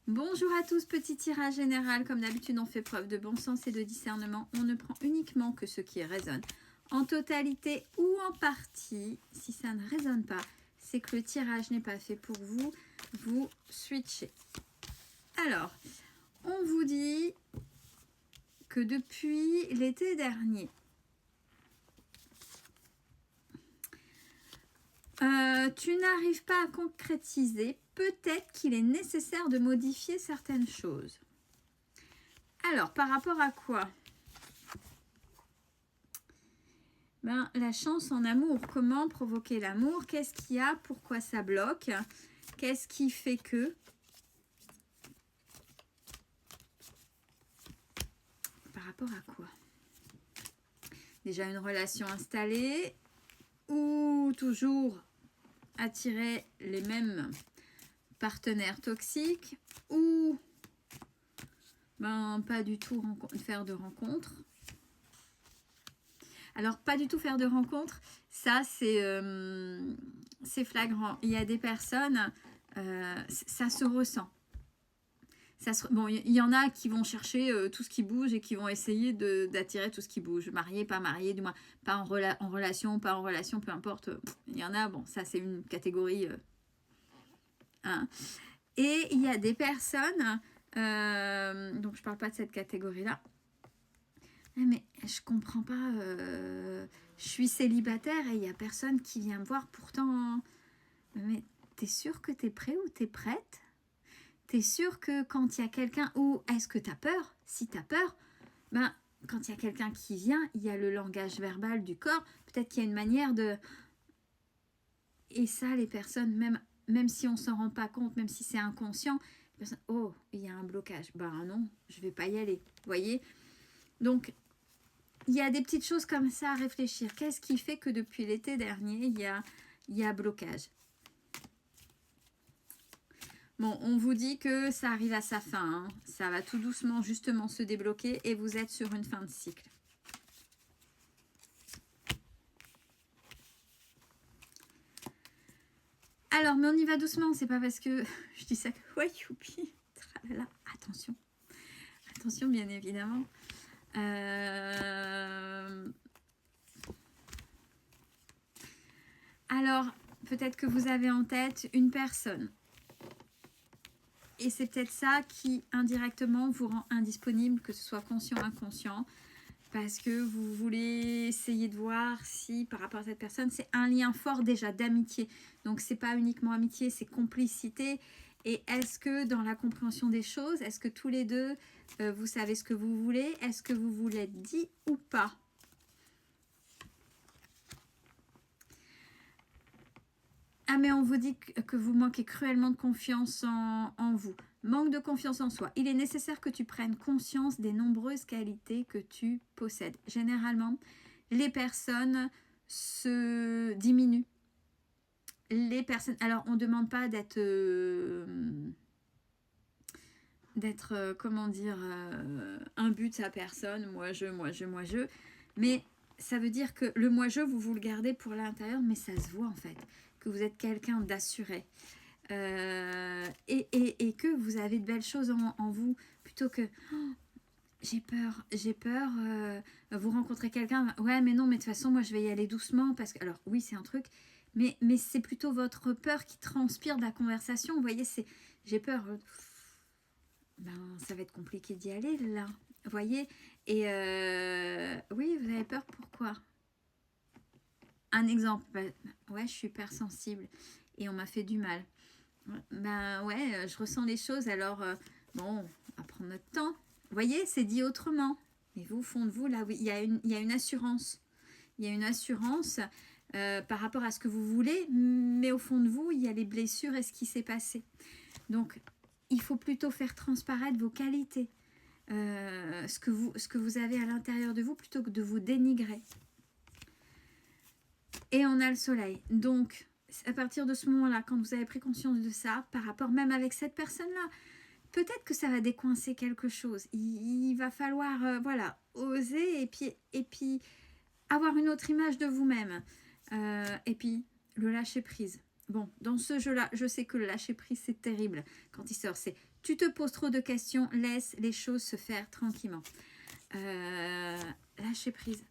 Bonjour à tous, petit tirage général. Comme d'habitude, on fait preuve de bon sens et de discernement. On ne prend uniquement que ce qui résonne en totalité ou en partie. Si ça ne résonne pas, c'est que le tirage n'est pas fait pour vous. Vous switchez. Alors, on vous dit que depuis l'été dernier, tu n'arrives pas à concrétiser. Peut-être qu'il est nécessaire de modifier certaines choses. Alors, par rapport à quoi? Ben, la chance en amour. Comment provoquer l'amour? Qu'est-ce qu'il y a? Pourquoi ça bloque? Qu'est-ce qui fait que? Par rapport à quoi? Déjà une relation installée ou toujours attirer les mêmes partenaires toxiques ou ben, pas du tout faire de rencontres. Alors, pas du tout faire de rencontres, ça c'est flagrant. Il y a des personnes, ça se ressent. Bon, il y en a qui vont chercher tout ce qui bouge et qui vont essayer d'attirer tout ce qui bouge. Marié, pas marié, du moins pas en relation, pas en relation, peu importe. Il y en a, bon, ça c'est une catégorie. Hein. Et il y a des personnes, donc je parle pas de cette catégorie-là, mais je comprends pas, je suis célibataire et il y a personne qui vient me voir, pourtant, mais t'es sûr que t'es prêt ou t'es prête? T'es sûr que quand il y a quelqu'un, ou est-ce que t'as peur? Si t'as peur, ben, quand il y a quelqu'un qui vient, il y a le langage verbal du corps, peut-être qu'il y a une manière de... Et ça, les personnes, même si on s'en rend pas compte, même si c'est inconscient, les personnes, oh, il y a un blocage. Ben non, je vais pas y aller, vous voyez? Donc, il y a des petites choses comme ça à réfléchir. Qu'est-ce qui fait que depuis l'été dernier, il y a blocage? Bon, on vous dit que ça arrive à sa fin. Hein. Ça va tout doucement justement se débloquer et vous êtes sur une fin de cycle. Alors, mais on y va doucement. C'est pas parce que je dis ça que... Ouais, youpi. Tralala. Attention. Attention, bien évidemment. Alors, peut-être que vous avez en tête une personne. Et c'est peut-être ça qui, indirectement, vous rend indisponible, que ce soit conscient ou inconscient, parce que vous voulez essayer de voir si, par rapport à cette personne, c'est un lien fort déjà d'amitié. Donc, c'est pas uniquement amitié, c'est complicité. Et est-ce que, dans la compréhension des choses, est-ce que tous les deux, vous savez ce que vous voulez? Est-ce que vous vous l'êtes dit ou pas? Ah, mais on vous dit que vous manquez cruellement de confiance en vous. Manque de confiance en soi. Il est nécessaire que tu prennes conscience des nombreuses qualités que tu possèdes. Généralement, les personnes se diminuent. Les personnes... Alors, on ne demande pas d'être... comment dire, un but de sa personne. Moi, je. Mais ça veut dire que le moi-je, vous le gardez pour l'intérieur, mais ça se voit en fait. Que vous êtes quelqu'un d'assuré. Et que vous avez de belles choses en vous, plutôt que oh, j'ai peur, vous rencontrez quelqu'un, ouais mais non mais de toute façon moi je vais y aller doucement, parce que, alors oui c'est un truc, mais c'est plutôt votre peur qui transpire de la conversation, vous voyez, c'est j'ai peur, ben ça va être compliqué d'y aller là, vous voyez, et oui vous avez peur, pourquoi? Un exemple, ouais je suis hypersensible et on m'a fait du mal. Ben ouais, je ressens les choses, alors bon, on va prendre notre temps. Vous voyez, c'est dit autrement. Mais vous, au fond de vous, là, oui, il y a une assurance. Il y a une assurance par rapport à ce que vous voulez, mais au fond de vous, il y a les blessures et ce qui s'est passé. Donc, il faut plutôt faire transparaître vos qualités, ce que vous avez à l'intérieur de vous, plutôt que de vous dénigrer. Et on a le soleil. Donc, à partir de ce moment-là, quand vous avez pris conscience de ça, par rapport même avec cette personne-là, peut-être que ça va décoincer quelque chose. Il va falloir, voilà, oser et puis avoir une autre image de vous-même. Et puis, le lâcher prise. Bon, dans ce jeu-là, je sais que le lâcher-prise, c'est terrible. Quand il sort, c'est tu te poses trop de questions, laisse les choses se faire tranquillement. Lâcher-prise.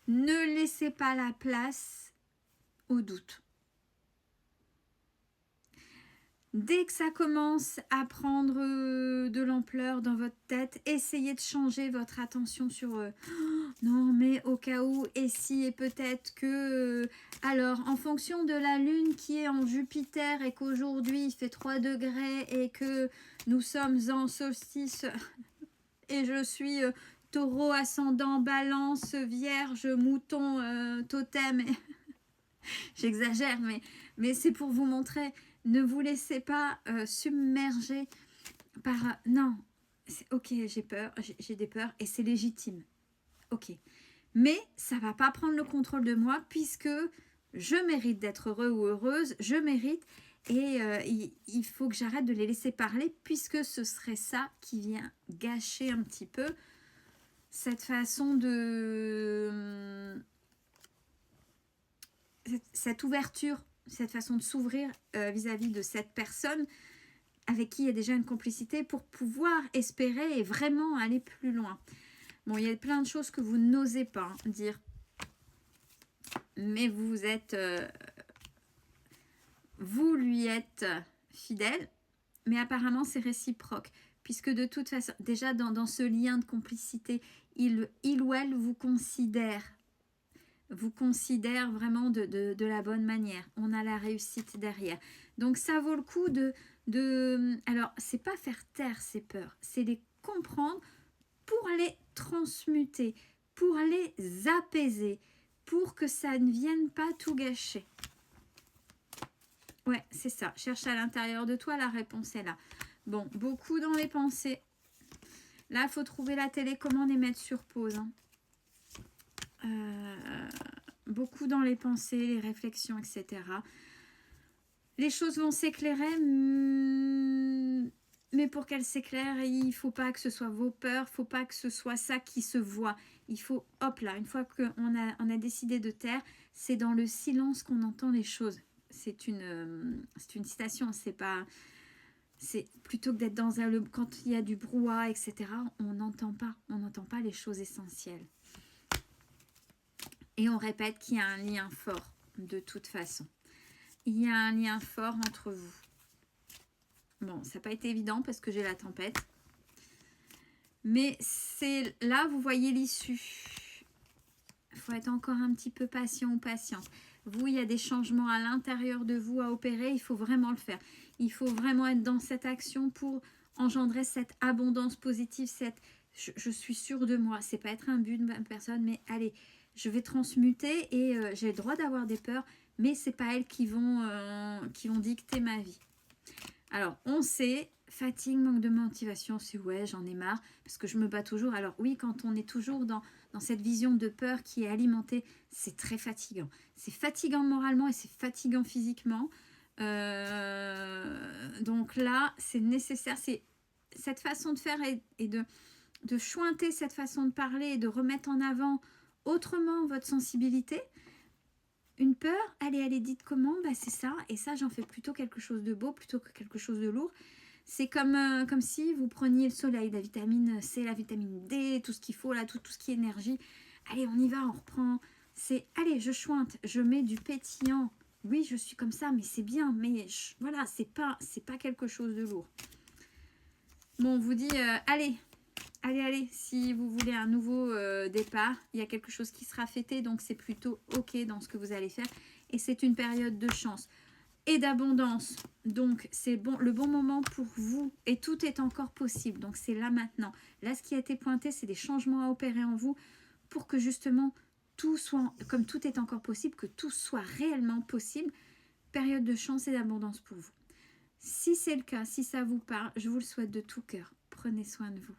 Ne laissez pas la place au doute. Dès que ça commence à prendre de l'ampleur dans votre tête, essayez de changer votre attention sur non, mais au cas où, et si, et peut-être que... alors, en fonction de la Lune qui est en Jupiter et qu'aujourd'hui il fait 3 degrés et que nous sommes en solstice et je suis taureau, ascendant, balance, vierge, mouton, totem... J'exagère, mais c'est pour vous montrer. Ne vous laissez pas submerger par... non, ok, j'ai peur, j'ai des peurs et c'est légitime. Ok, mais ça ne va pas prendre le contrôle de moi puisque je mérite d'être heureux ou heureuse, je mérite et il faut que j'arrête de les laisser parler puisque ce serait ça qui vient gâcher un petit peu cette façon de... cette ouverture, cette façon de s'ouvrir vis-à-vis de cette personne avec qui il y a déjà une complicité pour pouvoir espérer et vraiment aller plus loin. Bon, il y a plein de choses que vous n'osez pas dire, mais vous êtes, vous lui êtes fidèle, mais apparemment c'est réciproque, puisque de toute façon, déjà dans ce lien de complicité, il ou elle vous considère vraiment de la bonne manière. On a la réussite derrière. Donc ça vaut le coup alors, c'est pas faire taire ces peurs, c'est les comprendre pour les transmuter, pour les apaiser, pour que ça ne vienne pas tout gâcher. Ouais, c'est ça. Cherche à l'intérieur de toi, la réponse est là. Bon, beaucoup dans les pensées. Là, il faut trouver la télécommande et mettre sur pause. Hein. Beaucoup dans les pensées, les réflexions, etc. Les choses vont s'éclairer, mais pour qu'elles s'éclairent, il ne faut pas que ce soit vos peurs, il ne faut pas que ce soit ça qui se voit. Il faut, hop là, une fois qu'on a décidé de taire, c'est dans le silence qu'on entend les choses. C'est une citation, c'est pas... C'est plutôt que d'être dans quand il y a du brouhaha, etc., on n'entend pas les choses essentielles. Et on répète qu'il y a un lien fort, de toute façon. Il y a un lien fort entre vous. Bon, ça n'a pas été évident parce que j'ai la tempête. Mais c'est là, vous voyez l'issue. Il faut être encore un petit peu patient ou patiente. Vous, il y a des changements à l'intérieur de vous à opérer. Il faut vraiment le faire. Il faut vraiment être dans cette action pour engendrer cette abondance positive. Je suis sûre de moi. C'est pas être un but de personne, mais allez, je vais transmuter et j'ai le droit d'avoir des peurs, mais c'est pas elles qui vont dicter ma vie. Alors, on sait, fatigue, manque de motivation, c'est ouais, j'en ai marre, parce que je me bats toujours. Alors oui, quand on est toujours dans cette vision de peur qui est alimentée, c'est très fatigant. C'est fatigant moralement et c'est fatigant physiquement. Donc là, c'est nécessaire, c'est cette façon de faire et de chointer cette façon de parler et de remettre en avant autrement votre sensibilité. Une peur, elle est dite comment? Bah, c'est ça, et ça j'en fais plutôt quelque chose de beau plutôt que quelque chose de lourd. C'est comme si vous preniez le soleil, la vitamine C, la vitamine D, tout ce qu'il faut là, tout ce qui est énergie. Allez, on y va, on reprend. Allez, je chointe, je mets du pétillant. Oui, je suis comme ça, mais c'est bien, mais voilà, c'est pas quelque chose de lourd. Bon, on vous dit, allez, si vous voulez un nouveau départ, il y a quelque chose qui sera fêté, donc c'est plutôt ok dans ce que vous allez faire. Et c'est une période de chance et d'abondance, donc c'est le bon moment pour vous et tout est encore possible, donc c'est là maintenant. Là, ce qui a été pointé, c'est des changements à opérer en vous pour que justement tout soit, comme tout est encore possible, que tout soit réellement possible. Période de chance et d'abondance pour vous. Si c'est le cas, si ça vous parle, je vous le souhaite de tout cœur. Prenez soin de vous.